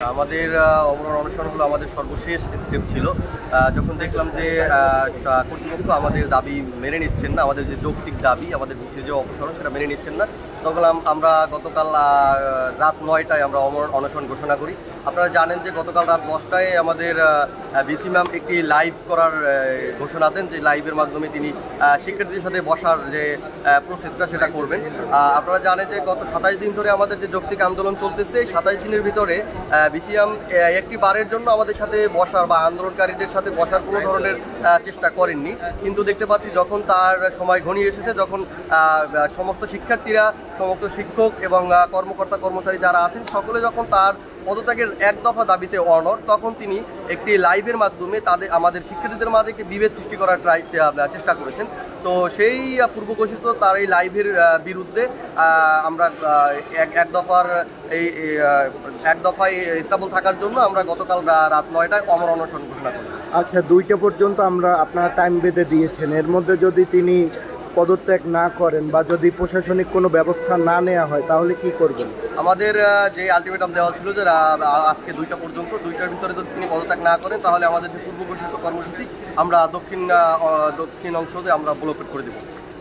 আমাদের অমরণ অনশন হলো আমাদের সর্বশেষ স্টেপ ছিল। যখন দেখলাম যে কর্তৃপক্ষ আমাদের দাবি মেনে নিচ্ছেন না, আমাদের যে যৌক্তিক দাবি আমাদের ভিসি যে অপসারণ সেটা মেনে নিচ্ছেন না, তখন আমরা গতকাল রাত 9টায় আমরা অমরণ অনশন ঘোষণা করি। আপনারা জানেন যে গতকাল রাত 10টায় আমাদের ভিসি ম্যাম একটি লাইভ করার ঘোষণা দেন, যে লাইভের মাধ্যমে তিনি শিক্ষার্থীদের সাথে বসার যে প্রসেসটা সেটা করবেন। আপনারা জানেন যে গত 27 দিন ধরে আমাদের যে যৌক্তিক আন্দোলন চলতেছে, এই 27 দিনের ভিতরে বিসিএম একটি বারের জন্য আমাদের সাথে বসার বা আন্দোলনকারীদের সাথে বসার কোনো ধরনের চেষ্টা করেননি। কিন্তু দেখতে পাচ্ছি যখন তার সময় ঘনিয়ে এসেছে, যখন সমস্ত শিক্ষার্থীরা, সমস্ত শিক্ষক এবং কর্মকর্তা কর্মচারী যারা আছেন সকলে যখন তার পদত্যাগের এক দফা দাবিতে অনড়, তখন তিনি একটি লাইভের মাধ্যমে আমাদের শিক্ষার্থীদের মাঝে একটি বিভেদ সৃষ্টি করার চেষ্টা করেছেন। তো সেই পূর্ব ঘোষিত তার এই লাইভের বিরুদ্ধে আমরা এক দফায় স্টেবল থাকার জন্য আমরা গতকাল রাত 9টায় অমর অনশন ঘোষণা করি। আচ্ছা, 2টা পর্যন্ত আপনারা টাইম বেঁধে দিয়েছেন। এর মধ্যে যদি তিনি পদত্যাগ না করেন বা যদি প্রশাসনিক কোনো ব্যবস্থা না নেওয়া হয় তাহলে কি করবেন? আমাদের যে আলটিমেটাম দেওয়া ছিল যে আজকে 2টা পর্যন্ত, 2টার ভিতরে যদি তিনি পদত্যাগ না করেন তাহলে আমাদের যে পূর্ব ঘোষিত কর্মসূচি আমরা দক্ষিণ অংশতে আমরা ব্লকেট করে দেবো।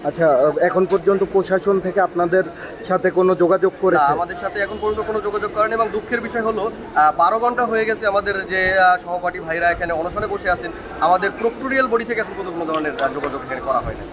আচ্ছা, এখন পর্যন্ত প্রশাসন থেকে আপনাদের সাথে কোনো যোগাযোগ করেছে? আমাদের সাথে এখন পর্যন্ত কোনো যোগাযোগ করেন, এবং দুঃখের বিষয় হলো 12 ঘন্টা হয়ে গেছে আমাদের যে সহপাঠী ভাইরা এখানে অনশনে বসে আছেন, আমাদের প্রক্টোরিয়াল বডি থেকে এখন পর্যন্ত কোনো ধরনের যোগাযোগ এখানে করা হয়নি।